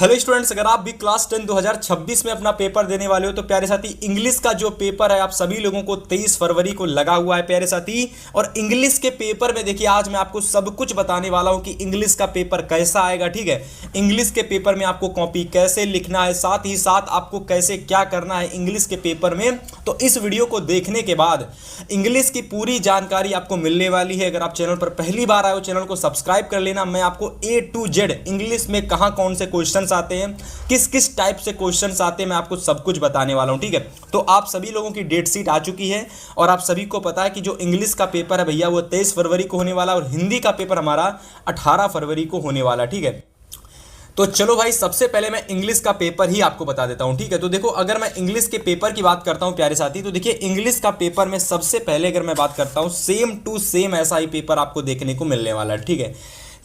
Hello students, अगर आप भी क्लास 10 2026 में अपना पेपर देने वाले हो तो प्यारे साथी इंग्लिश का जो पेपर है आप सभी लोगों को 23 फरवरी को लगा हुआ है प्यारे साथी। और इंग्लिश के पेपर में देखिए आज मैं आपको सब कुछ बताने वाला हूं कि इंग्लिश का पेपर कैसा आएगा। ठीक है, इंग्लिश के पेपर में आपको कॉपी कैसे लिखना है, साथ ही साथ आपको कैसे क्या करना है इंग्लिश के पेपर में। तो इस वीडियो को देखने के बाद इंग्लिश की पूरी जानकारी आपको मिलने वाली है। अगर आप चैनल पर पहली बार आए हो चैनल को सब्सक्राइब कर लेना। मैं आपको A to Z इंग्लिश में कहाँ कौन से क्वेश्चन आते हैं, किस किस टाइप से क्वेश्चंस आते हैं, मैं आपको सब कुछ बताने वाला हूं। ठीक है, तो आप सभी लोगों की डेट शीट आ चुकी है और आप सभी को पता है कि जो इंग्लिश का पेपर है भैया वो 23 फरवरी को होने वाला है और हिंदी का पेपर हमारा 18 फरवरी को होने वाला। ठीक है, तो चलो भाई सबसे पहले मैं इंग्लिश का पेपर ही आपको बता देता हूं। ठीक है, तो देखो अगर मैं इंग्लिश के पेपर की बात करता हूं प्यारे साथी, तो देखिए इंग्लिश का पेपर में सबसे पहले अगर मैं बात करता हूं सेम टू सेम ऐसा ही पेपर आपको देखने को मिलने वाला है। ठीक है,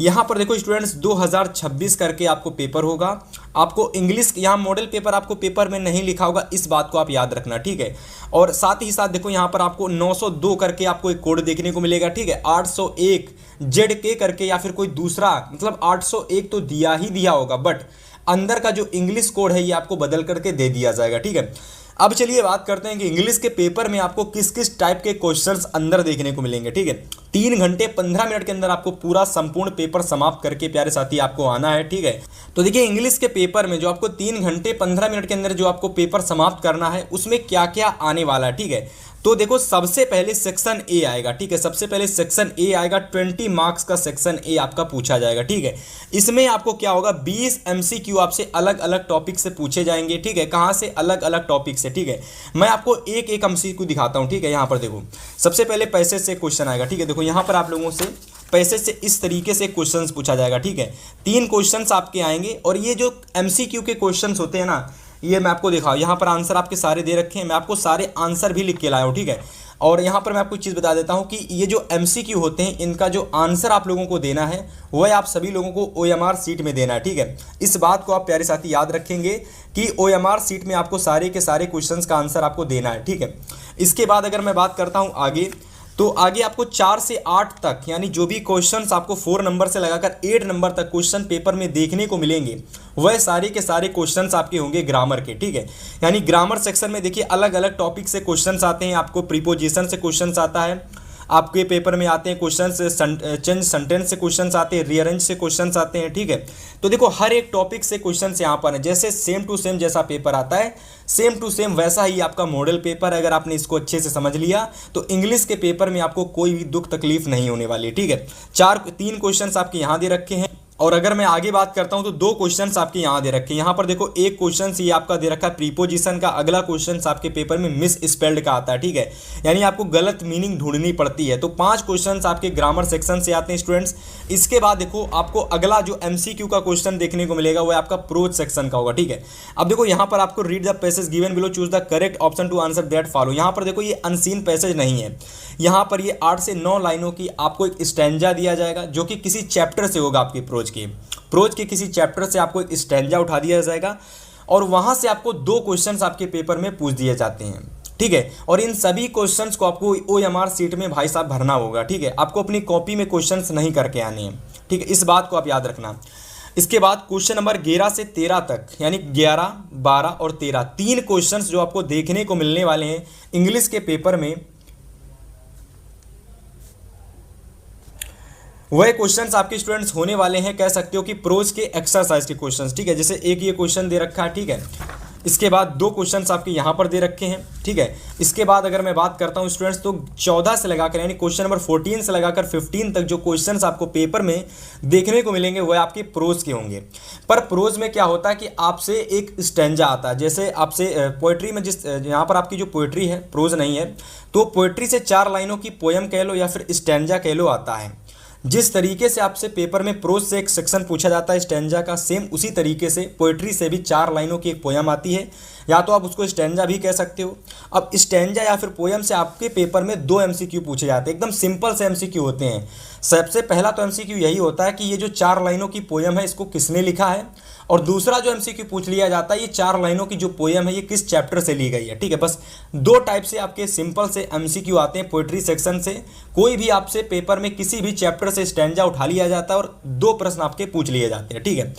यहाँ पर देखो स्टूडेंट्स 2026 करके आपको पेपर होगा। आपको इंग्लिश यहाँ मॉडल पेपर आपको पेपर में नहीं लिखा होगा, इस बात को आप याद रखना। ठीक है, और साथ ही साथ देखो यहाँ पर आपको 902 करके आपको एक कोड देखने को मिलेगा। ठीक है, 801 ZK करके या फिर कोई दूसरा, मतलब 801 तो दिया ही दिया होगा बट अंदर का जो इंग्लिश कोड है ये आपको बदल करके दे दिया जाएगा। ठीक है, अब चलिए बात करते हैं कि इंग्लिश के पेपर में आपको किस किस टाइप के क्वेश्चंस अंदर देखने को मिलेंगे। ठीक है, 3 घंटे 15 मिनट के अंदर आपको पूरा संपूर्ण पेपर समाप्त करके प्यारे साथी आपको आना है। ठीक है, तो देखिए इंग्लिश के पेपर में जो आपको 3 घंटे 15 मिनट के अंदर जो आपको पेपर समाप्त करना है उसमें क्या क्या आने वाला है। ठीक है, तो देखो सबसे पहले सेक्शन ए आएगा। ठीक है, सबसे पहले सेक्शन ए आएगा, 20 मार्क्स का सेक्शन ए आपका पूछा जाएगा। ठीक है, इसमें आपको क्या होगा 20 MCQ आपसे अलग अलग टॉपिक से पूछे जाएंगे। ठीक है, कहाँ से, अलग अलग टॉपिक से। ठीक है, मैं आपको एक एक MCQ दिखाता हूँ। ठीक है, यहाँ पर देखो सबसे पहले पैसेज से क्वेश्चन आएगा। ठीक है, देखो यहाँ पर आप लोगों से पैसेज से इस तरीके से क्वेश्चंस पूछा जाएगा। ठीक है, 3 क्वेश्चंस आपके आएंगे और ये जो MCQ के क्वेश्चंस होते हैं ना, ये मैं आपको दिखाऊँ, यहाँ पर आंसर आपके सारे दे रखे हैं, मैं आपको सारे आंसर भी लिख के लाया हूँ। ठीक है, और यहाँ पर मैं आपको एक चीज़ बता देता हूँ कि ये जो MCQ होते हैं इनका जो आंसर आप लोगों को देना है वह आप सभी लोगों को OMR सीट में देना है। ठीक है, इस बात को आप प्यारे साथी याद रखेंगे कि OMR सीट में आपको सारे के सारे क्वेश्चंस का आंसर आपको देना है। ठीक है, इसके बाद अगर मैं बात करता हूँ आगे, तो आगे आपको 4 से 8 तक यानी जो भी क्वेश्चंस आपको 4 नंबर से लगाकर 8 नंबर तक क्वेश्चन पेपर में देखने को मिलेंगे वह सारे के सारे क्वेश्चंस आपके होंगे ग्रामर के। ठीक है, यानी ग्रामर सेक्शन में देखिए अलग अलग टॉपिक से क्वेश्चंस आते हैं, आपको प्रीपोजिशन से क्वेश्चंस आता है, आपके पेपर में आते हैं क्वेश्चंस, चेंज सेंटेंस से क्वेश्चंस आते हैं, रीअरेंज से क्वेश्चंस आते हैं। ठीक है, तो देखो हर एक टॉपिक से क्वेश्चंस यहाँ पर है, जैसे सेम टू सेम जैसा पेपर आता है सेम टू सेम वैसा ही आपका मॉडल पेपर है। अगर आपने इसको अच्छे से समझ लिया तो इंग्लिश के पेपर में आपको कोई भी दुख तकलीफ नहीं होने वाली। ठीक है, 3 क्वेश्चंस आपके यहाँ दे रखे हैं और अगर मैं आगे बात करता हूं तो 2 क्वेश्चंस आपके यहाँ दे रखे हैं। यहाँ पर देखो एक क्वेश्चन ये आपका दे रखा है प्रीपोजिशन का, अगला क्वेश्चन आपके पेपर में मिस स्पेल्ड का आता है। ठीक है, यानी आपको गलत मीनिंग ढूंढनी पड़ती है। तो 5 क्वेश्चंस आपके ग्रामर सेक्शन से आते हैं स्टूडेंट्स। इसके बाद देखो आपको अगला जो MCQ का क्वेश्चन देखने को मिलेगा वो आपका प्रोज सेक्शन का होगा। ठीक है, अब देखो यहाँ पर आपको read the passage given below, choose the correct option to answer that follow. यहाँ पर देखो ये अनसीन पैसेज नहीं है, यहाँ पर ये 8 से 9 लाइनों की आपको एक स्टैंजा दिया जाएगा जो कि किसी चैप्टर से होगा, आपके प्रोज के किसी चैप्टर से आपको एक स्टैंजा उठा दिया जाएगा और वहां से आपको 2 क्वेश्चंस आपके पेपर में पूछ दिए जाते हैं। ठीक है, और इन सभी क्वेश्चंस को आपको OMR सीट में भाई साहब भरना होगा। ठीक है, आपको अपनी कॉपी में क्वेश्चंस नहीं करके आने हैं। ठीक है, इस बात को आप याद रखना। इसके बाद क्वेश्चन नंबर 11 से 13 तक यानी 11, 12 और 13 3 क्वेश्चंस जो आपको देखने को मिलने वाले हैं इंग्लिश के पेपर में, वह क्वेश्चंस आपके स्टूडेंट्स होने वाले हैं, कह सकते हो कि प्रोज के एक्सरसाइज के क्वेश्चंस। ठीक है, जैसे एक ये क्वेश्चन दे रखा है। ठीक है, इसके बाद 2 क्वेश्चंस आपके यहाँ पर दे रखे हैं। ठीक है, इसके बाद अगर मैं बात करता हूँ स्टूडेंट्स तो 14 से लगाकर यानी क्वेश्चन नंबर 14 से लगाकर 15 तक जो क्वेश्चंस आपको पेपर में देखने को मिलेंगे वह आपके प्रोज के होंगे। पर प्रोज में क्या होता है कि आपसे एक स्टैंजा आता है, जैसे आपसे पोएट्री में जिस यहाँ पर आपकी जो पोएट्री है प्रोज नहीं है, तो पोएट्री से 4 लाइनों की पोएम कह लो या फिर स्टैंजा कह लो आता है। जिस तरीके से आपसे पेपर में प्रोज से एक सेक्शन पूछा जाता है स्टैंजा का, सेम उसी तरीके से पोएट्री से भी 4 लाइनों की एक पोयम आती है, या तो आप उसको स्टैंजा भी कह सकते हो। अब स्टैंजा या फिर पोयम से आपके पेपर में 2 MCQ पूछे जाते हैं, एकदम सिंपल से MCQ होते हैं। सबसे पहला तो MCQ यही होता है कि ये जो 4 लाइनों की पोयम है इसको किसने लिखा है, और दूसरा जो MCQ पूछ लिया जाता है ये 4 लाइनों की जो पोयम है ये किस चैप्टर से ली गई है। ठीक है, बस 2 टाइप से आपके सिंपल से MCQ आते हैं पोएट्री सेक्शन से। कोई भी आपसे पेपर में किसी भी चैप्टर से स्टैंजा उठा लिया जाता है और 2 प्रश्न आपके पूछ लिए जाते हैं। ठीक है,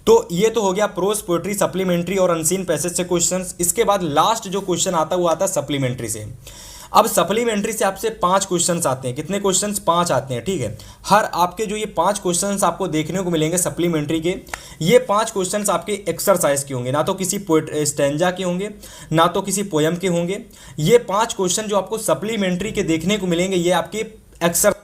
तो ये तो हो गया प्रोज, पोएट्री, सप्लीमेंट्री और अनसीन पैसेज से क्वेश्चंस। इसके बाद लास्ट जो क्वेश्चन आता है वो आता है सप्लीमेंट्री से। अब सप्लीमेंट्री से आपसे 5 क्वेश्चंस आते हैं। कितने क्वेश्चंस? 5 आते हैं, ठीक है। हर आपके जो ये 5 क्वेश्चंस आपको देखने को मिलेंगे सप्लीमेंट्री के, ये 5 क्वेश्चंस आपके एक्सरसाइज के होंगे, ना तो किसी स्टैंजा के होंगे, ना तो किसी पोयम के होंगे। ये 5 क्वेश्चन जो आपको सप्लीमेंट्री के देखने को मिलेंगे ये आपके एक्सरसाइज।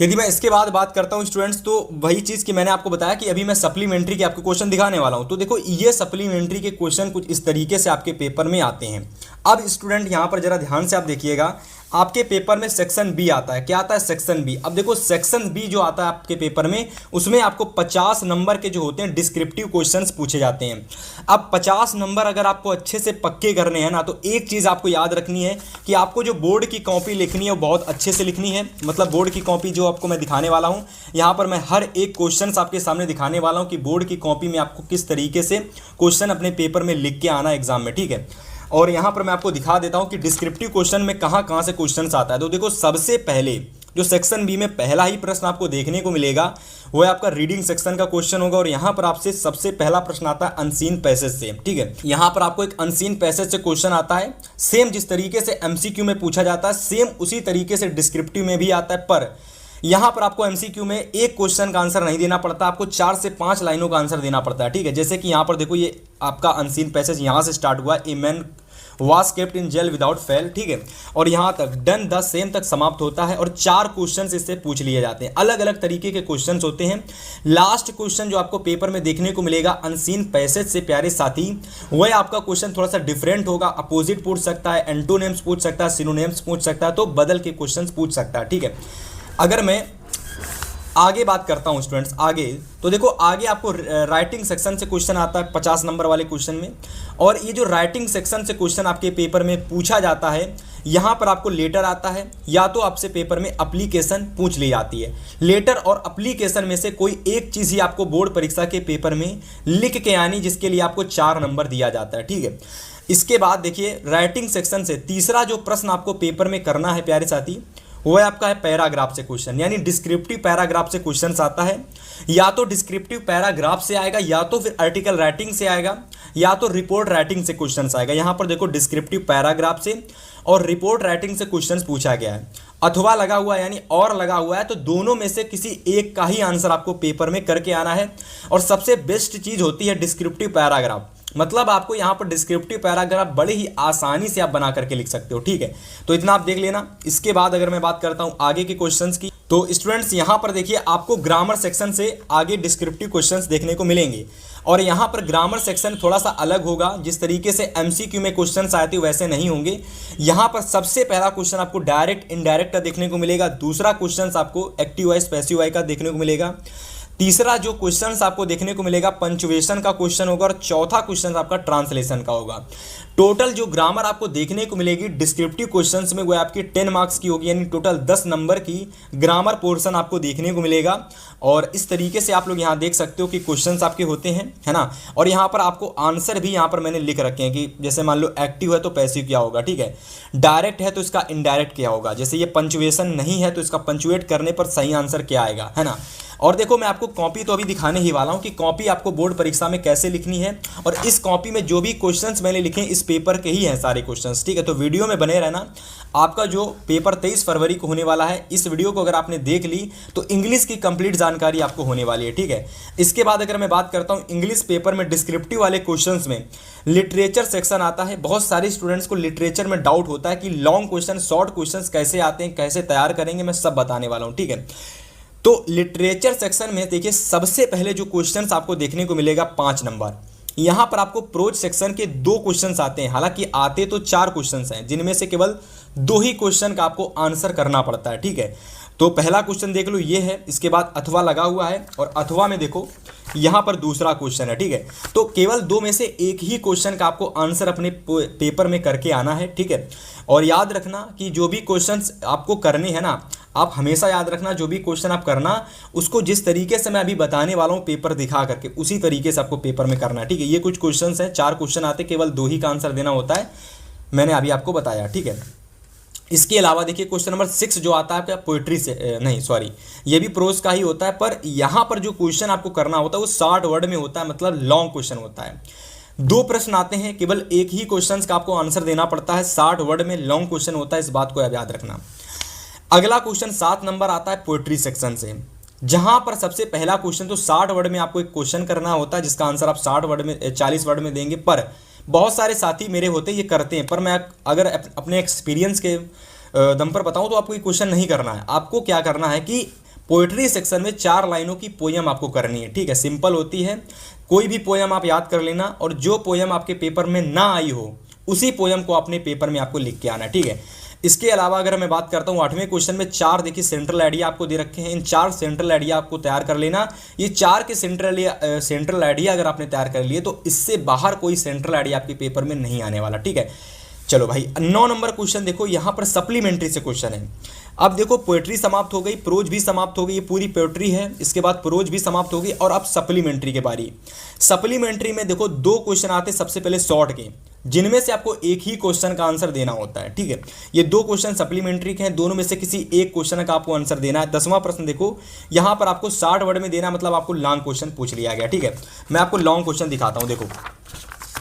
यदि मैं इसके बाद बात करता हूं स्टूडेंट्स, तो वही चीज़ कि मैंने आपको बताया कि अभी मैं सप्लीमेंट्री के आपको क्वेश्चन दिखाने वाला हूं। तो देखो ये सप्लीमेंट्री के क्वेश्चन कुछ इस तरीके से आपके पेपर में आते हैं। अब स्टूडेंट यहां पर जरा ध्यान से आप देखिएगा, आपके पेपर में सेक्शन बी आता है। क्या आता है? Section B. अब देखो सेक्शन बी जो आता है आपके पेपर में, उसमें आपको 50 नंबर के जो होते हैं डिस्क्रिप्टिव क्वेश्चंस पूछे जाते हैं। अब 50 नंबर अगर आपको अच्छे से पक्के करने हैं ना, तो एक चीज़ आपको याद रखनी है कि आपको जो बोर्ड की कॉपी लिखनी है वो बहुत अच्छे से लिखनी है। मतलब बोर्ड की कॉपी जो आपको मैं दिखाने वाला हूँ, यहाँ पर मैं हर एक क्वेश्चन आपके सामने दिखाने वाला हूँ कि बोर्ड की कॉपी में आपको किस तरीके से क्वेश्चन अपने पेपर में लिख के आना एग्जाम में, ठीक है। और यहाँ पर मैं आपको दिखा देता हूँ कि डिस्क्रिप्टिव क्वेश्चन में कहाँ कहाँ से क्वेश्चन आता है। तो देखो सबसे पहले जो सेक्शन बी में पहला ही प्रश्न आपको देखने को मिलेगा वो है आपका रीडिंग सेक्शन का क्वेश्चन होगा। और यहाँ पर आपसे सबसे पहला प्रश्न आता है अनसीन पैसेज से, ठीक है। यहाँ पर आपको एक अनसीन पैसेज से क्वेश्चन आता है। सेम जिस तरीके से एमसीक्यू में पूछा जाता है, सेम उसी तरीके से डिस्क्रिप्टिव में भी आता है। पर यहाँ पर आपको एमसीक्यू में एक क्वेश्चन का आंसर नहीं देना पड़ता, आपको 4 से 5 लाइनों का आंसर देना पड़ता है, ठीक है। जैसे कि यहाँ पर देखो ये आपका अनसीन पैसेज यहाँ से स्टार्ट हुआ, a man was kept in jail without fail, ठीक है। और यहाँ तक डन द सेम तक समाप्त होता है। और 4 क्वेश्चंस इससे पूछ लिए जाते हैं। अलग अलग तरीके के क्वेश्चंस होते हैं। लास्ट क्वेश्चन जो आपको पेपर में देखने को मिलेगा अनसीन पैसेज से प्यारे साथी, वह आपका क्वेश्चन थोड़ा सा डिफरेंट होगा। अपोजिट पूछ सकता है, एंटोनिम्स पूछ सकता है, सिनोनिम्स पूछ सकता है, तो बदल के क्वेश्चन पूछ सकता है, ठीक है। अगर मैं आगे बात करता हूं स्टूडेंट्स, आगे तो देखो आगे आपको राइटिंग सेक्शन से क्वेश्चन आता है 50 नंबर वाले क्वेश्चन में। और ये जो राइटिंग सेक्शन से क्वेश्चन आपके पेपर में पूछा जाता है, यहाँ पर आपको लेटर आता है, या तो आपसे पेपर में एप्लीकेशन पूछ ली जाती है। लेटर और एप्लीकेशन में से कोई एक चीज़ ही आपको बोर्ड परीक्षा के पेपर में लिख के आनी, जिसके लिए आपको 4 नंबर दिया जाता है, ठीक है। इसके बाद देखिए राइटिंग सेक्शन से तीसरा जो प्रश्न आपको पेपर में करना है प्यारे साथी, वो है आपका है पैराग्राफ से क्वेश्चन, यानी डिस्क्रिप्टिव पैराग्राफ से क्वेश्चन आता है। या तो डिस्क्रिप्टिव पैराग्राफ से आएगा, या तो फिर आर्टिकल राइटिंग से आएगा, या तो रिपोर्ट राइटिंग से क्वेश्चन आएगा। यहाँ पर देखो डिस्क्रिप्टिव पैराग्राफ से और रिपोर्ट राइटिंग से क्वेश्चन पूछा गया है। अथवा लगा हुआ है यानी और लगा हुआ है, तो दोनों में से किसी एक का ही आंसर आपको पेपर में करके आना है। और सबसे बेस्ट चीज़ होती है डिस्क्रिप्टिव पैराग्राफ। मतलब आपको यहाँ पर डिस्क्रिप्टिव पैराग्राफ बड़े ही आसानी से आप बना करके लिख सकते हो, ठीक है। तो इतना आप देख लेना। इसके बाद अगर मैं बात करता हूँ आगे के क्वेश्चंस की, तो स्टूडेंट्स यहाँ पर देखिए आपको ग्रामर सेक्शन से आगे डिस्क्रिप्टिव क्वेश्चंस देखने को मिलेंगे। और यहाँ पर ग्रामर सेक्शन थोड़ा सा अलग होगा। जिस तरीके से एमसीक्यू में क्वेश्चंस आए थे वैसे नहीं होंगे। यहाँ पर सबसे पहला क्वेश्चन आपको डायरेक्ट इनडायरेक्ट का देखने को मिलेगा। दूसरा क्वेश्चन आपको एक्टिव वॉइस पैसिव वॉइस का देखने को मिलेगा। तीसरा जो क्वेश्चंस आपको देखने को मिलेगा पंचुएशन का क्वेश्चन होगा। और चौथा क्वेश्चन आपका ट्रांसलेशन का होगा। टोटल जो ग्रामर आपको देखने को मिलेगी डिस्क्रिप्टिव क्वेश्चंस में वो आपकी 10 मार्क्स की होगी, यानी टोटल 10 नंबर की ग्रामर पोर्शन आपको देखने को मिलेगा। और इस तरीके से आप लोग यहाँ देख सकते हो कि क्वेश्चंस आपके होते हैं, है ना। और यहाँ पर आपको आंसर भी यहाँ पर मैंने लिख रखे हैं कि जैसे मान लो एक्टिव है तो पैसिव क्या होगा, ठीक है। डायरेक्ट है तो इसका इनडायरेक्ट क्या होगा। जैसे ये पंचुएशन नहीं है तो इसका पंचुएट करने पर सही आंसर क्या आएगा, है ना। और देखो मैं आपको कॉपी तो अभी दिखाने ही वाला हूँ कि कॉपी आपको बोर्ड परीक्षा में कैसे लिखनी है। और इस कॉपी में जो भी क्वेश्चंस मैंने लिखे इस पेपर के ही हैं सारे क्वेश्चंस, ठीक है। तो वीडियो में बने रहना। आपका जो पेपर 23 फरवरी को होने वाला है, इस वीडियो को अगर आपने देख ली तो इंग्लिश की कंप्लीट जानकारी आपको होने वाली है, ठीक है। इसके बाद अगर मैं बात करता हूँ इंग्लिश पेपर में डिस्क्रिप्टिव वाले क्वेश्चंस में लिटरेचर सेक्शन आता है। बहुत सारे स्टूडेंट्स को लिटरेचर में डाउट होता है कि लॉन्ग क्वेश्चन शॉर्ट क्वेश्चन कैसे आते हैं, कैसे तैयार करेंगे, मैं सब बताने वाला हूँ, ठीक है। तो लिटरेचर सेक्शन में देखिए सबसे पहले जो क्वेश्चंस आपको देखने को मिलेगा 5 नंबर। यहाँ पर आपको प्रोज सेक्शन के 2 क्वेश्चंस आते हैं। हालांकि आते तो 4 क्वेश्चंस हैं, जिनमें से केवल 2 ही क्वेश्चन का आपको आंसर करना पड़ता है, ठीक है। तो पहला क्वेश्चन देख लो ये है। इसके बाद अथवा लगा हुआ है और अथवा में देखो यहाँ पर दूसरा क्वेश्चन है, ठीक है। तो केवल 2 में से एक ही क्वेश्चन का आपको आंसर अपने पेपर में करके आना है, ठीक है। और याद रखना कि जो भी क्वेश्चंस आपको करने हैं ना, आप हमेशा याद रखना जो भी क्वेश्चन आप करना उसको जिस तरीके से मैं अभी बताने वाला हूँ पेपर दिखा करके उसी तरीके से आपको पेपर में करना है, ठीक है। ये कुछ क्वेश्चंस हैं, 4 क्वेश्चन आते, केवल 2 ही का आंसर देना होता है, मैंने अभी आपको बताया, ठीक है। इसके अलावा देखिए क्वेश्चन नंबर 6 जो आता है आपका पोइट्री से नहीं सॉरी, ये भी प्रोज का ही होता है, पर यहाँ पर जो क्वेश्चन आपको करना होता है वो 60 वर्ड में होता है, मतलब लॉन्ग क्वेश्चन होता है। 2 प्रश्न आते हैं, केवल एक ही क्वेश्चन का आपको आंसर देना पड़ता है, 60 वर्ड में लॉन्ग क्वेश्चन होता है, इस बात को याद रखना। अगला क्वेश्चन 7 नंबर आता है पोइट्री सेक्शन से, जहां पर सबसे पहला क्वेश्चन तो 60 वर्ड में आपको एक क्वेश्चन करना होता है, जिसका आंसर आप 60 वर्ड में 40 वर्ड में देंगे। पर बहुत सारे साथी मेरे होते ये करते हैं, पर मैं अगर अपने एक्सपीरियंस के दम पर बताऊं तो आपको ये क्वेश्चन नहीं करना है। आपको क्या करना है कि पोइट्री सेक्शन में 4 लाइनों की पोयम आपको करनी है, ठीक है, सिंपल होती है। कोई भी पोयम आप याद कर लेना, और जो पोयम आपके पेपर में ना आई हो उसी पोयम को अपने पेपर में आपको लिख के आना, ठीक है। इसके अलावा अगर मैं बात करता हूँ 8वें क्वेश्चन में 4 देखिए सेंट्रल आइडिया आपको दे रखे हैं, इन 4 सेंट्रल आइडिया आपको तैयार कर लेना। ये 4 के सेंट्रल आइडिया अगर आपने तैयार कर लिए तो इससे बाहर कोई सेंट्रल आइडिया आपके पेपर में नहीं आने वाला, ठीक है। चलो भाई 9 नंबर क्वेश्चन देखो, यहाँ पर सप्लीमेंट्री से क्वेश्चन है। अब देखो पोएट्री समाप्त हो गई, प्रोज भी समाप्त हो गई, ये पूरी पोएट्री है, इसके बाद प्रोज भी समाप्त हो गई, और अब सप्लीमेंट्री के बारी। सप्लीमेंट्री में देखो 2 क्वेश्चन आते हैं सबसे पहले शॉर्ट के, जिनमें से आपको एक ही क्वेश्चन का आंसर देना होता है, ठीक है। ये 2 क्वेश्चन सप्लीमेंट्री के हैं, दोनों में से किसी एक क्वेश्चन का आपको आंसर देना है। 10वां प्रश्न देखो, यहाँ पर आपको 60 वर्ड में देना, मतलब आपको लॉन्ग क्वेश्चन पूछ लिया गया, ठीक है। मैं आपको लॉन्ग क्वेश्चन दिखाता हूँ, देखो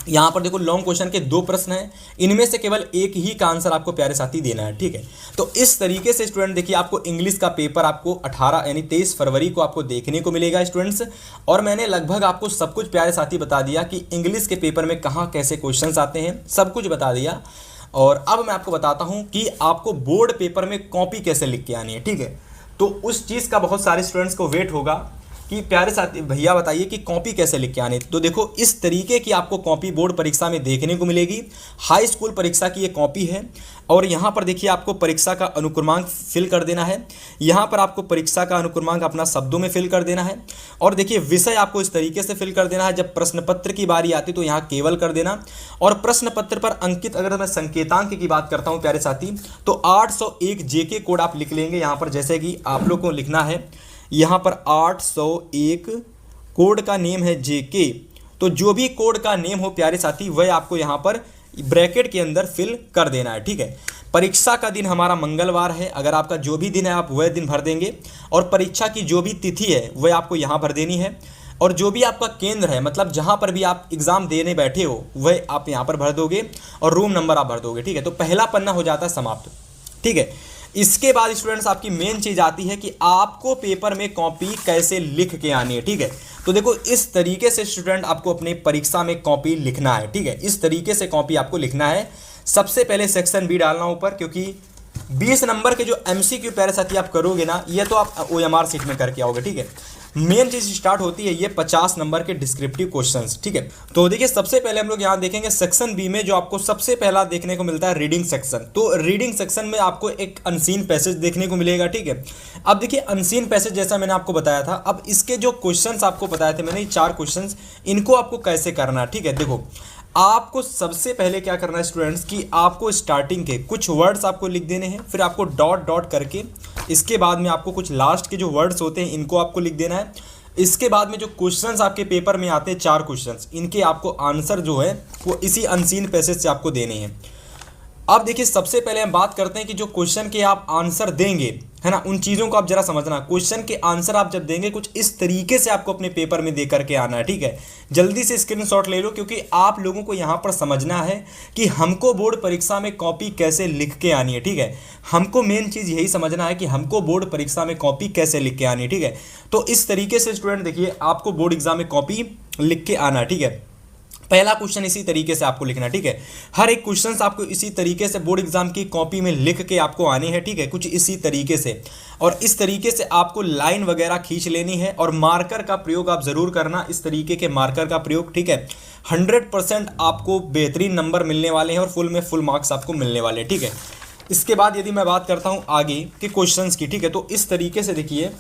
यहाँ पर देखो लॉन्ग क्वेश्चन के 2 प्रश्न हैं, इनमें से केवल एक ही का आंसर आपको प्यारे साथी देना है, ठीक है। तो इस तरीके से स्टूडेंट देखिए आपको इंग्लिश का पेपर आपको 18 यानी 23 फरवरी को आपको देखने को मिलेगा स्टूडेंट्स। और मैंने लगभग आपको सब कुछ प्यारे साथी बता दिया कि इंग्लिश के पेपर में कहाँ कैसे क्वेश्चंस आते हैं, सब कुछ बता दिया। और अब मैं आपको बताता हूँ कि आपको बोर्ड पेपर में कॉपी कैसे लिख के आनी है, ठीक है। तो उस चीज़ का बहुत सारे स्टूडेंट्स को वेट होगा कि प्यारे साथी भैया बताइए कि कॉपी कैसे लिख के आने। तो देखो इस तरीके की आपको कॉपी बोर्ड परीक्षा में देखने को मिलेगी। हाई स्कूल परीक्षा की ये कॉपी है, और यहाँ पर देखिए आपको परीक्षा का अनुक्रमांक फिल कर देना है। यहाँ पर आपको परीक्षा का अनुक्रमांक अपना शब्दों में फिल कर देना है, और देखिए विषय आपको इस तरीके से फिल कर देना है। जब प्रश्न पत्र की बारी आती तो यहाँ केवल कर देना, और प्रश्न पत्र पर अंकित अगर मैं संकेतांक की बात करता हूँ प्यारे साथी, तो 801 जेके कोड आप लिख लेंगे यहाँ पर। जैसे कि आप लोग को लिखना है यहाँ पर 801 कोड का नेम है जेके, तो जो भी कोड का नेम हो प्यारे साथी वह आपको यहाँ पर ब्रैकेट के अंदर फिल कर देना है, ठीक है। परीक्षा का दिन हमारा मंगलवार है, अगर आपका जो भी दिन है आप वह दिन भर देंगे, और परीक्षा की जो भी तिथि है वह आपको यहाँ भर देनी है, और जो भी आपका केंद्र है मतलब जहाँ पर भी आप एग्ज़ाम देने बैठे हो वह आप यहाँ पर भर दोगे, और रूम नंबर आप भर दोगे, ठीक है। तो पहला पन्ना हो जाता है समाप्त, ठीक है। इसके बाद स्टूडेंट्स आपकी मेन चीज़ आती है कि आपको पेपर में कॉपी कैसे लिख के आनी है, ठीक है। तो देखो इस तरीके से स्टूडेंट आपको अपने परीक्षा में कॉपी लिखना है, ठीक है। इस तरीके से कॉपी आपको लिखना है। सबसे पहले सेक्शन बी डालना ऊपर, क्योंकि 20 नंबर के जो MCQ प्यारे साथी आप करोगे ना, ये तो आप OMR सीट में करके आओगे, ठीक है। मेन चीज़ स्टार्ट होती है ये 50 नंबर के डिस्क्रिप्टिव क्वेश्चंस, ठीक है। तो देखिए सबसे पहले हम लोग यहाँ देखेंगे सेक्शन बी में जो आपको सबसे पहला देखने को मिलता है रीडिंग सेक्शन। तो रीडिंग सेक्शन में आपको एक अनसीन पैसेज देखने को मिलेगा, ठीक है। अब देखिए अनसीन पैसेज जैसा मैंने आपको बताया था, अब इसके जो क्वेश्चंस आपको बताए थे मैंने, 4 क्वेश्चंस, इनको आपको कैसे करना है, ठीक है। देखो आपको सबसे पहले क्या करना है स्टूडेंट्स कि आपको स्टार्टिंग के कुछ वर्ड्स आपको लिख देने हैं, फिर आपको डॉट डॉट करके इसके बाद में आपको कुछ लास्ट के जो वर्ड्स होते हैं इनको आपको लिख देना है। इसके बाद में जो क्वेश्चंस आपके पेपर में आते हैं 4 क्वेश्चंस, इनके आपको आंसर जो है वो इसी अनसीन पैसेज से आपको देने हैं। अब देखिए सबसे पहले हम बात करते हैं कि जो क्वेश्चन के आप आंसर देंगे है ना, उन चीज़ों को आप जरा समझना। क्वेश्चन के आंसर आप जब देंगे कुछ इस तरीके से आपको अपने पेपर में दे करके आना है, ठीक है। जल्दी से स्क्रीनशॉट ले लो, क्योंकि आप लोगों को यहाँ पर समझना है कि हमको बोर्ड परीक्षा में कॉपी कैसे लिख के आनी है, ठीक है। हमको मेन चीज़ यही समझना है कि हमको बोर्ड परीक्षा में कॉपी कैसे लिख के आनी है, ठीक है। तो इस तरीके से स्टूडेंट देखिए आपको बोर्ड एग्जाम में कॉपी लिख के आना है, ठीक है। पहला क्वेश्चन इसी तरीके से आपको लिखना, ठीक है। हर एक क्वेश्चन आपको इसी तरीके से बोर्ड एग्जाम की कॉपी में लिख के आपको आने हैं, ठीक है, कुछ इसी तरीके से। और इस तरीके से आपको लाइन वगैरह खींच लेनी है, और मार्कर का प्रयोग आप ज़रूर करना, इस तरीके के मार्कर का प्रयोग, ठीक है। 100% आपको बेहतरीन नंबर मिलने वाले हैं, और फुल में फुल मार्क्स आपको मिलने वाले हैं, ठीक है। इसके बाद यदि मैं बात करता हूँ आगे के क्वेश्चन की, ठीक है, तो इस तरीके से देखिए,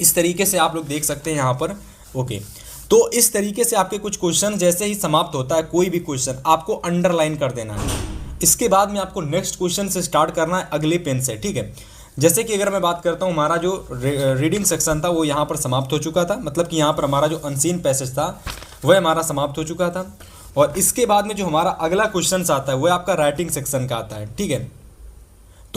इस तरीके से आप लोग देख सकते हैं यहाँ पर, ओके। तो इस तरीके से आपके कुछ क्वेश्चन जैसे ही समाप्त होता है कोई भी क्वेश्चन आपको अंडरलाइन कर देना है। इसके बाद में आपको नेक्स्ट क्वेश्चन से स्टार्ट करना है अगले पेन से, ठीक है। जैसे कि अगर मैं बात करता हूँ हमारा जो रीडिंग सेक्शन था वो यहाँ पर समाप्त हो चुका था, मतलब कि यहाँ पर हमारा जो अनसीन पैसेज था वह हमारा समाप्त हो चुका था। और इसके बाद में जो हमारा अगला क्वेश्चन आता है वह आपका राइटिंग सेक्शन का आता है, ठीक है।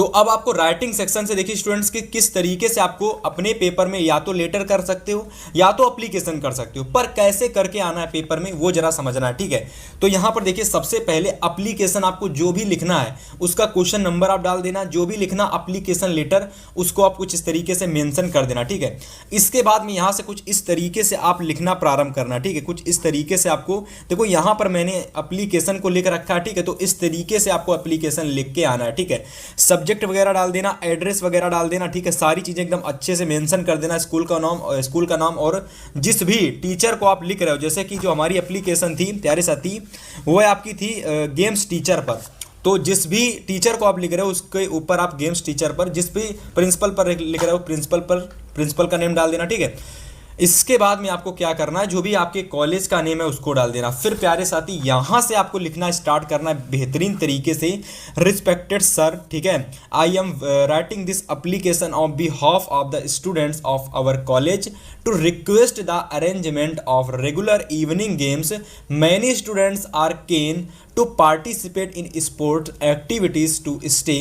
तो अब आपको राइटिंग सेक्शन से देखिए स्टूडेंट्स कि किस तरीके से आपको अपने पेपर में या तो लेटर कर सकते हो या तो एप्लीकेशन कर सकते हो, पर कैसे करके आना है पेपर में वो जरा समझना है, ठीक है। तो यहां पर देखिए सबसे पहले एप्लीकेशन आपको जो भी लिखना है उसका क्वेश्चन नंबर आप डाल देना, जो भी लिखना एप्लीकेशन लेटर उसको आप कुछ इस तरीके से मेंशन कर देना, ठीक है। इसके बाद में यहां से कुछ इस तरीके से आप लिखना प्रारंभ करना, ठीक है। कुछ इस तरीके से आपको देखो यहां पर मैंने एप्लीकेशन को लिख रखा है, ठीक है। तो इस तरीके से आपको एप्लीकेशन लिख के आना है, ठीक है। सब्जेक्ट वगैरह डाल देना, एड्रेस वगैरह डाल देना, ठीक है। सारी चीज़ें एकदम अच्छे से मेंशन कर देना, स्कूल का नाम और जिस भी टीचर को आप लिख रहे हो, जैसे कि जो हमारी एप्लीकेशन थी प्यारे साथी वो आपकी थी गेम्स टीचर पर। तो जिस भी टीचर को आप लिख रहे हो उसके ऊपर आप गेम्स टीचर पर, जिस भी प्रिंसिपल पर लिख रहे हो प्रिंसिपल का नेम डाल देना, ठीक है। इसके बाद में आपको क्या करना है, जो भी आपके कॉलेज का नेम है उसको डाल देना। फिर प्यारे साथी यहां से आपको लिखना स्टार्ट करना है बेहतरीन तरीके से, रिस्पेक्टेड सर, ठीक है, I am writing this application on behalf of the students of our college to request the arrangement of regular evening games. Many students are keen to participate in sports activities to stay,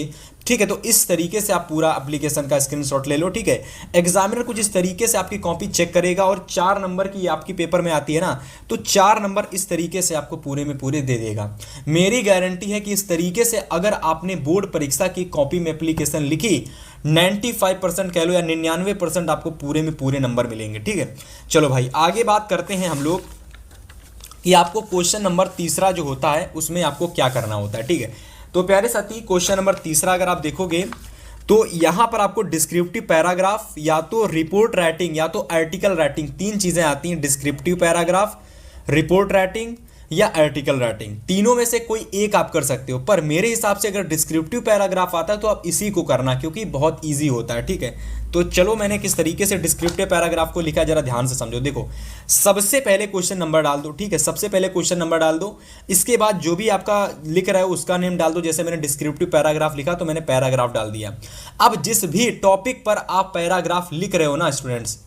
ठीक है। तो इस तरीके से आप पूरा application का screenshot ले लो, ठीक है। एग्जामिनर कुछ इस तरीके से आपकी कॉपी चेक करेगा और 4 नंबर की आपकी पेपर में आती है ना, तो 4 नंबर इस तरीके से आपको पूरे में पूरे दे देगा। मेरी गारंटी है कि इस तरीके से अगर आपने बोर्ड परीक्षा की कॉपी में एप्लीकेशन लिखी 95% कह लो या 99% आपको पूरे में पूरे नंबर मिलेंगे, ठीक है। चलो भाई आगे बात करते हैं हम लोग कि आपको क्वेश्चन नंबर तीसरा जो होता है उसमें आपको क्या करना होता है, ठीक है। तो प्यारे साथी क्वेश्चन नंबर तीसरा अगर आप देखोगे तो यहां पर आपको डिस्क्रिप्टिव पैराग्राफ या तो रिपोर्ट राइटिंग या तो आर्टिकल राइटिंग, 3 चीजें आती हैं, डिस्क्रिप्टिव पैराग्राफ, रिपोर्ट राइटिंग या आर्टिकल राइटिंग। तीनों में से कोई एक आप कर सकते हो, पर मेरे हिसाब से अगर डिस्क्रिप्टिव पैराग्राफ आता है तो आप इसी को करना क्योंकि बहुत ईजी होता है, ठीक है। तो चलो मैंने किस तरीके से डिस्क्रिप्टिव पैराग्राफ को लिखा जरा ध्यान से समझो। देखो सबसे पहले क्वेश्चन नंबर डाल दो, ठीक है, सबसे पहले क्वेश्चन नंबर डाल दो। इसके बाद जो भी आपका लिख रहा है उसका नेम डाल दो। जैसे मैंने डिस्क्रिप्टिव पैराग्राफ लिखा तो मैंने पैराग्राफ डाल दिया। अब जिस भी टॉपिक पर आप पैराग्राफ लिख रहे हो ना स्टूडेंट्स,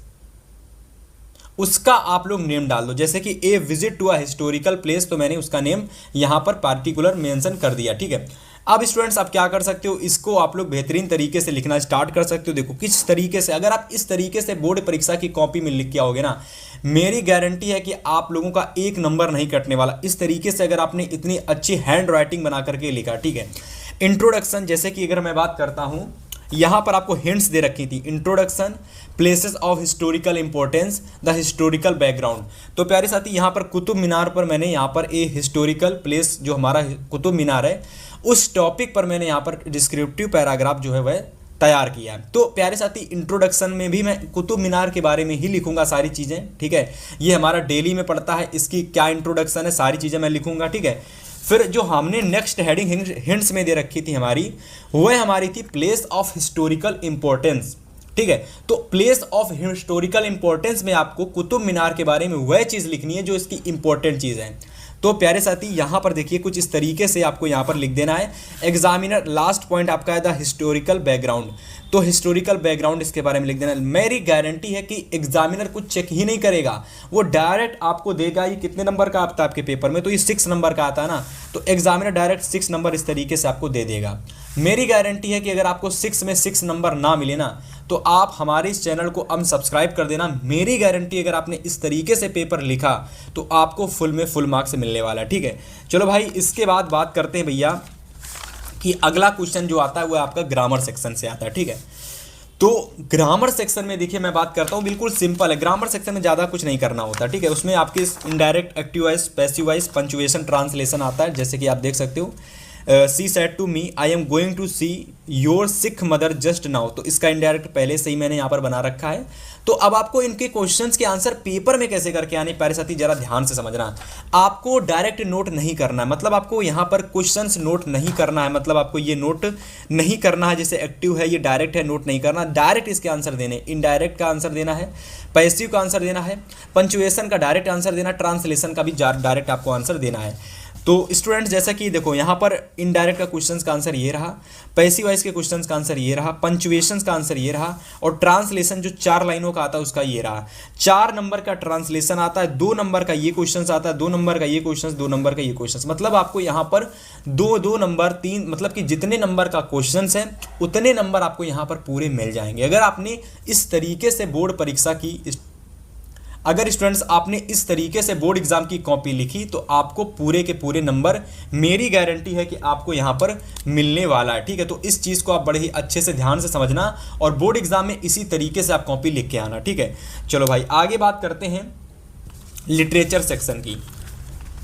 उसका आप लोग नेम डाल दो। जैसे कि a visit to a historical place, तो मैंने उसका नेम यहां पर पार्टिकुलर मेंशन कर दिया, ठीक है। अब स्टूडेंट्स आप क्या कर सकते हो, इसको आप लोग बेहतरीन तरीके से लिखना स्टार्ट कर सकते हो। देखो किस तरीके से, अगर आप इस तरीके से बोर्ड परीक्षा की कॉपी में लिख के आओगे ना, मेरी गारंटी है कि आप लोगों का 1 नंबर नहीं कटने वाला। इस तरीके से अगर आपने इतनी अच्छी हैंड राइटिंग बना करके लिखा, ठीक है। इंट्रोडक्शन, जैसे कि अगर मैं बात करता हूं, यहां पर आपको हिंट्स दे रखी थी, introduction, places of historical importance, the historical background. तो प्यारे साथी यहां पर कुतुब मीनार पर मैंने यहां पर ए हिस्टोरिकल प्लेस जो हमारा कुतुब मीनार है उस टॉपिक पर मैंने यहां पर डिस्क्रिप्टिव पैराग्राफ जो है वह तैयार किया है। तो प्यारे साथी इंट्रोडक्शन में भी मैं कुतुब मीनार के बारे में ही लिखूंगा सारी चीज़ें, ठीक है। ये हमारा डेली में पढ़ता है, इसकी क्या इंट्रोडक्शन है सारी चीज़ें मैं लिखूंगा, ठीक है। फिर जो हमने नेक्स्ट हेडिंग हिंट्स में दे रखी थी हमारी, वह हमारी थी प्लेस ऑफ हिस्टोरिकल इंपॉर्टेंस, ठीक है। तो प्लेस ऑफ हिस्टोरिकल इंपॉर्टेंस में आपको कुतुब मीनार के बारे में वह चीज़ लिखनी है जो इसकी इंपॉर्टेंट चीज़ है। तो प्यारे साथी यहाँ पर देखिए कुछ इस तरीके से आपको यहाँ पर लिख देना है। एग्जामिनर लास्ट पॉइंट आपका है द हिस्टोरिकल बैकग्राउंड, तो हिस्टोरिकल बैकग्राउंड इसके बारे में लिख देना। मेरी गारंटी है कि एग्जामिनर कुछ चेक ही नहीं करेगा, वो डायरेक्ट आपको देगा। ये कितने नंबर का आता है आपके पेपर में, तो ये 6 नंबर का आता है ना, तो एग्जामिनर डायरेक्ट 6 नंबर इस तरीके से आपको दे देगा। मेरी गारंटी है कि अगर आपको 6 में 6 नंबर ना मिले ना, तो आप हमारे इस चैनल को अनसब्सक्राइब कर देना। मेरी गारंटी अगर आपने इस तरीके से पेपर लिखा तो आपको फुल में फुल मार्क्स मिलने वाला है, ठीक है। चलो भाई इसके बाद बात करते हैं भैया कि अगला क्वेश्चन जो आता है वो आपका ग्रामर सेक्शन से आता है, ठीक है। तो ग्रामर सेक्शन में देखिए मैं बात करता हूँ, बिल्कुल सिंपल है। ग्रामर सेक्शन में ज़्यादा कुछ नहीं करना होता, ठीक है। उसमें आपके indirect, active voice, passive voice, punctuation, translation आता है। जैसे कि आप देख सकते हो she said to me I am going to see your sick mother just now, तो इसका इनडायरेक्ट पहले से ही मैंने यहाँ पर बना रखा है। तो अब आपको इनके क्वेश्चंस के आंसर पेपर में कैसे करके आने, प्यारे साथी जरा ध्यान से समझना। आपको डायरेक्ट नोट नहीं करना है, मतलब आपको यहाँ पर क्वेश्चंस नोट नहीं करना है, मतलब आपको ये नोट नहीं करना है। जैसे एक्टिव है, ये डायरेक्ट है, नोट नहीं करना, डायरेक्ट इसके आंसर देने। इनडायरेक्ट का आंसर देना है, पैसिव का आंसर देना है, पंक्चुएशन का डायरेक्ट आंसर देना, ट्रांसलेशन का भी डायरेक्ट आपको आंसर देना है। तो स्टूडेंट्स जैसा कि देखो यहाँ पर इनडायरेक्ट का क्वेश्चन का आंसर ये रहा, पैसिव वॉइस के क्वेश्चन का आंसर ये रहा, पंचुएशन का आंसर ये रहा, और ट्रांसलेशन जो 4 लाइनों का आता है उसका ये रहा। 4 नंबर का ट्रांसलेशन आता है, 2 नंबर का ये क्वेश्चन आता है, 2 नंबर का ये क्वेश्चन, 2 नंबर का ये क्वेश्चन। मतलब आपको यहाँ पर 2 नंबर 3, मतलब कि जितने नंबर का क्वेश्चन है उतने नंबर आपको यहाँ पर पूरे मिल जाएंगे। अगर आपने इस तरीके से बोर्ड परीक्षा की, अगर स्टूडेंट्स आपने इस तरीके से बोर्ड एग्जाम की कॉपी लिखी तो आपको पूरे के पूरे नंबर, मेरी गारंटी है कि आपको यहां पर मिलने वाला है। ठीक है, तो इस चीज़ को आप बड़े ही अच्छे से ध्यान से समझना और बोर्ड एग्जाम में इसी तरीके से आप कॉपी लिख के आना। ठीक है, चलो भाई आगे बात करते हैं लिटरेचर सेक्शन की।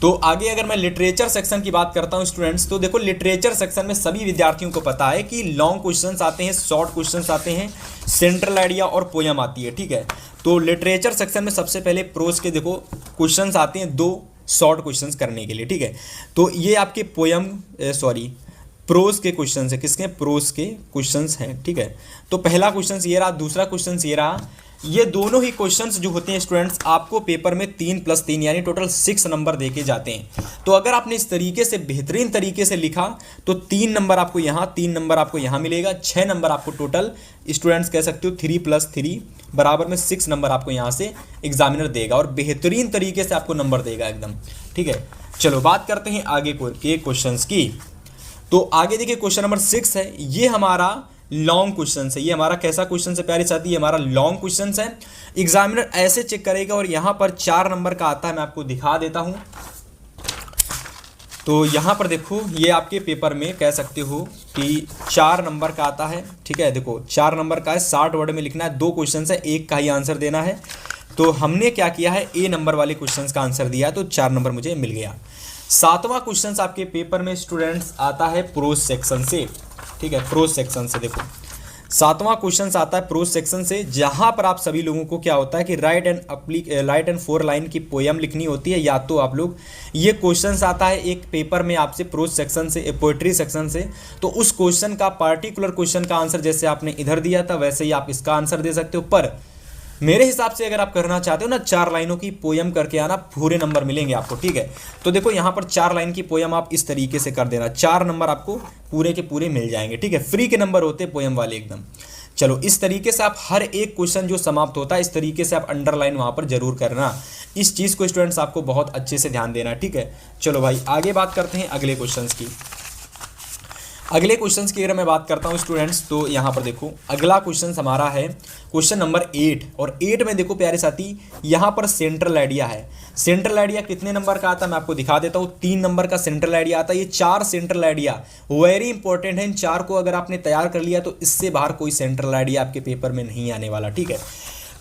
तो आगे अगर मैं लिटरेचर सेक्शन की बात करता हूं स्टूडेंट्स, तो देखो लिटरेचर सेक्शन में सभी विद्यार्थियों को पता है कि लॉन्ग क्वेश्चंस आते हैं, शॉर्ट क्वेश्चंस आते हैं, सेंट्रल आइडिया और पोयम आती है। ठीक है, तो लिटरेचर सेक्शन में सबसे पहले प्रोज के देखो क्वेश्चंस आते हैं 2 शॉर्ट क्वेश्चंस करने के लिए। ठीक है, तो ये आपके प्रोज के क्वेश्चंस है, किसके? प्रोज के क्वेश्चंस हैं। ठीक है, तो पहला क्वेश्चन ये रहा, दूसरा क्वेश्चन ये रहा। ये दोनों ही क्वेश्चंस जो होते हैं स्टूडेंट्स आपको पेपर में 3 + 3 यानी टोटल 6 नंबर देके जाते हैं। तो अगर आपने इस तरीके से बेहतरीन तरीके से लिखा तो 3 नंबर आपको यहाँ, 3 नंबर आपको यहाँ मिलेगा, 6 नंबर आपको टोटल स्टूडेंट्स कह सकते हो 3 + 3 बराबर में 6 नंबर आपको यहाँ से एग्जामिनर देगा और बेहतरीन तरीके से आपको नंबर देगा एकदम। ठीक है, चलो बात करते हैं आगे के क्वेश्चन की। तो आगे देखिए क्वेश्चन नंबर 6 है, ये हमारा लॉन्ग क्वेश्चन है। ये हमारा कैसा क्वेश्चन है प्यारे साथी? ये हमारा लॉन्ग क्वेश्चन है। एग्जामिनर ऐसे चेक करेगा और यहाँ पर 4 नंबर का आता है, मैं आपको दिखा देता हूँ। तो यहाँ पर देखो ये आपके पेपर में कह सकते हो कि 4 नंबर का आता है। ठीक है, देखो 4 नंबर का है, 60 वर्ड में लिखना है, 2 क्वेश्चन है, एक का ही आंसर देना है। तो हमने क्या किया है, ए नंबर वाले क्वेश्चन का आंसर दिया, तो 4 नंबर मुझे मिल गया। 7वां क्वेश्चन आपके पेपर में स्टूडेंट्स आता है प्रोज सेक्शन से। ठीक है, प्रोज सेक्शन से देखो 7वां क्वेश्चन आता है प्रोज सेक्शन से, जहां पर आप सभी लोगों को क्या होता है कि राइट एंड 4 लाइन की पोयम लिखनी होती है। या तो आप लोग ये क्वेश्चन आता है एक पेपर में आपसे प्रोज सेक्शन से, पोएट्री सेक्शन से, तो उस क्वेश्चन का पार्टिकुलर क्वेश्चन का आंसर जैसे आपने इधर दिया था वैसे ही आप इसका आंसर दे सकते हो। पर मेरे हिसाब से अगर आप करना चाहते हो ना 4 लाइनों की पोयम करके आना, पूरे नंबर मिलेंगे आपको। ठीक है, तो देखो यहाँ पर 4 लाइन की पोयम आप इस तरीके से कर देना, 4 नंबर आपको पूरे के पूरे मिल जाएंगे। ठीक है, फ्री के नंबर होते हैं पोयम वाले एकदम। चलो इस तरीके से आप हर एक क्वेश्चन जो समाप्त होता है इस तरीके से आप अंडरलाइन वहाँ पर जरूर करना। इस चीज़ को स्टूडेंट्स आपको बहुत अच्छे से ध्यान देना। ठीक है, चलो भाई आगे बात करते हैं अगले क्वेश्चन की। अगले क्वेश्चंस की अगर मैं बात करता हूं स्टूडेंट्स, तो यहाँ पर देखो अगला क्वेश्चन हमारा है क्वेश्चन नंबर 8। और 8 में देखो प्यारे साथी यहाँ पर सेंट्रल आइडिया है। सेंट्रल आइडिया कितने नंबर का आता है मैं आपको दिखा देता हूँ। 3 नंबर का सेंट्रल आइडिया आता है। ये 4 सेंट्रल आइडिया वेरी इंपॉर्टेंट है। इन 4 को अगर आपने तैयार कर लिया तो इससे बाहर कोई सेंट्रल आइडिया आपके पेपर में नहीं आने वाला। ठीक है,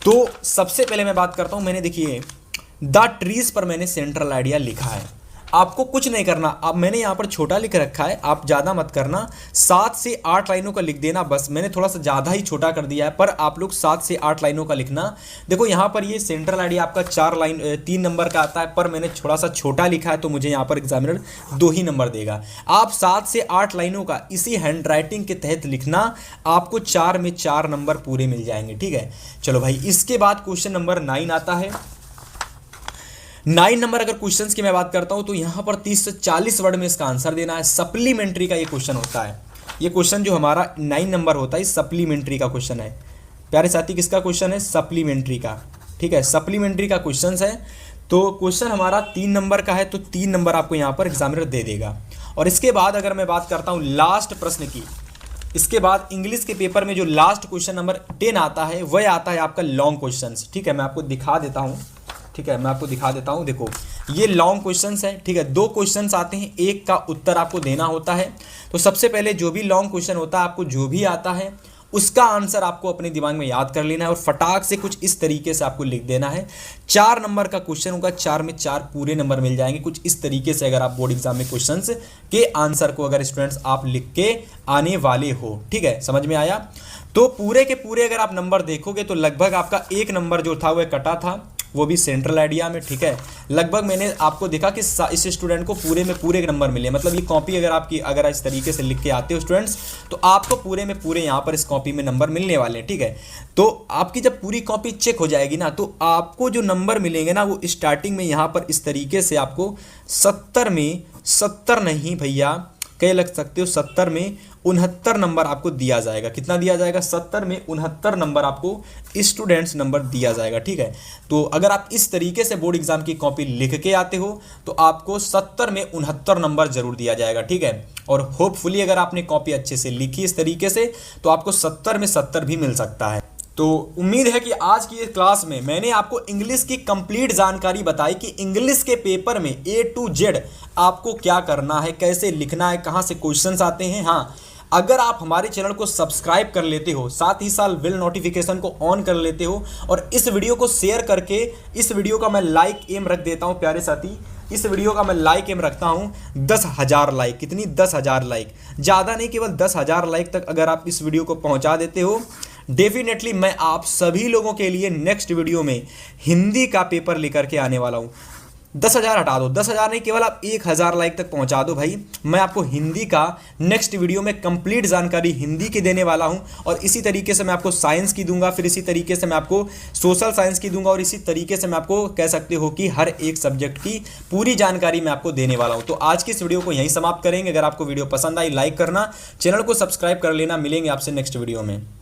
तो सबसे पहले मैं बात करता हूँ, मैंने देखिए द ट्रीज पर मैंने सेंट्रल आइडिया लिखा है। आपको कुछ नहीं करना, अब मैंने यहाँ पर छोटा लिख रखा है, आप ज़्यादा मत करना, 7 से 8 लाइनों का लिख देना बस। मैंने थोड़ा सा ज़्यादा ही छोटा कर दिया है, पर आप लोग 7 से 8 लाइनों का लिखना। देखो यहाँ पर ये सेंट्रल आइडिया आपका 3 नंबर का आता है, पर मैंने थोड़ा सा छोटा लिखा है तो मुझे यहाँ पर एग्जामिनर 2 ही नंबर देगा। आप 7 से 8 लाइनों का इसी हैंड राइटिंग के तहत लिखना, आपको 4 में 4 नंबर पूरे मिल जाएंगे। ठीक है, चलो भाई इसके बाद क्वेश्चन नंबर 9 आता है। 9 नंबर अगर क्वेश्चंस की मैं बात करता हूं तो यहां पर 30 से 40 वर्ड में इसका आंसर देना है। सप्लीमेंट्री का ये क्वेश्चन होता है। ये क्वेश्चन जो हमारा 9 नंबर होता है सप्लीमेंट्री का क्वेश्चन है। प्यारे साथी किसका क्वेश्चन है? सप्लीमेंट्री का। ठीक है, सप्लीमेंट्री का क्वेश्चन है। तो क्वेश्चन हमारा 3 नंबर का है, तो 3 नंबर आपको यहाँ पर एग्जामिनर दे देगा। और इसके बाद अगर मैं बात करता हूँ लास्ट प्रश्न की, इसके बाद इंग्लिश के पेपर में जो लास्ट क्वेश्चन नंबर 10 आता है वह आता है आपका लॉन्ग क्वेश्चन। ठीक है, मैं आपको दिखा देता हूँ। ठीक है, मैं आपको दिखा देता हूँ। देखो ये लॉन्ग क्वेश्चंस है। ठीक है, 2 क्वेश्चंस आते हैं, एक का उत्तर आपको देना होता है। तो सबसे पहले जो भी लॉन्ग क्वेश्चन होता है आपको जो भी आता है उसका आंसर आपको अपने दिमाग में याद कर लेना है और फटाक से कुछ इस तरीके से आपको लिख देना है। 4 नंबर का क्वेश्चन होगा, 4 में 4 पूरे नंबर मिल जाएंगे। कुछ इस तरीके से अगर आप बोर्ड एग्जाम में क्वेश्चंस के आंसर को अगर स्टूडेंट्स आप लिख के आने वाले हो। ठीक है, समझ में आया? तो पूरे के पूरे अगर आप नंबर देखोगे तो लगभग आपका 1 नंबर जो था वह कटा था, वो भी सेंट्रल आइडिया में। ठीक है, लगभग मैंने आपको देखा कि इस स्टूडेंट को पूरे में पूरे नंबर मिले। मतलब ये कॉपी अगर आपकी अगर इस तरीके से लिख के आते हो स्टूडेंट्स तो आपको पूरे में पूरे यहाँ पर इस कॉपी में नंबर मिलने वाले हैं। ठीक है, तो आपकी जब पूरी कॉपी चेक हो जाएगी ना तो आपको जो नंबर मिलेंगे ना वो स्टार्टिंग में यहाँ पर इस तरीके से आपको 70 में 70 नहीं भैया, कह लग सकते हो 70 में 69 नंबर आपको दिया जाएगा। कितना दिया जाएगा? 70 में 69 नंबर आपको स्टूडेंट्स नंबर दिया जाएगा। ठीक है, तो अगर आप इस तरीके से बोर्ड एग्जाम की कॉपी लिख के आते हो तो आपको 70 में 69 नंबर जरूर दिया जाएगा। ठीक है, और होपफुली अगर आपने कॉपी अच्छे से लिखी इस तरीके से तो आपको 70 में 70 भी मिल सकता है। तो उम्मीद है कि आज की इस क्लास में मैंने आपको इंग्लिश की कंप्लीट जानकारी बताई कि इंग्लिश के पेपर में A to Z आपको क्या करना है, कैसे लिखना है, कहाँ से क्वेश्चंस आते हैं। हाँ, अगर आप हमारे चैनल को सब्सक्राइब कर लेते हो, साथ ही साथ बेल नोटिफिकेशन को ऑन कर लेते हो और इस वीडियो को शेयर करके, इस वीडियो का मैं लाइक एम रख देता हूँ प्यारे साथी, इस वीडियो का मैं लाइक एम रखता हूँ 10,000 लाइक। कितनी? 10,000 लाइक, ज़्यादा नहीं, केवल 10,000 लाइक तक अगर आप इस वीडियो को पहुँचा देते हो, डेफिनेटली मैं आप सभी लोगों के लिए नेक्स्ट वीडियो में हिंदी का पेपर लेकर के आने वाला हूँ। 10,000 हटा दो, 10,000 नहीं, केवल आप 1,000 लाइक तक पहुंचा दो भाई। मैं आपको हिंदी का नेक्स्ट वीडियो में कंप्लीट जानकारी हिंदी की देने वाला हूं और इसी तरीके से मैं आपको साइंस की दूंगा, फिर इसी तरीके से मैं आपको सोशल साइंस की दूंगा और इसी तरीके से मैं आपको कह सकते हो कि हर एक सब्जेक्ट की पूरी जानकारी मैं आपको देने वाला हूं। तो आज की इस वीडियो को यहीं समाप्त करेंगे। अगर आपको वीडियो पसंद आई लाइक करना, चैनल को सब्सक्राइब कर लेना। मिलेंगे आपसे नेक्स्ट वीडियो में।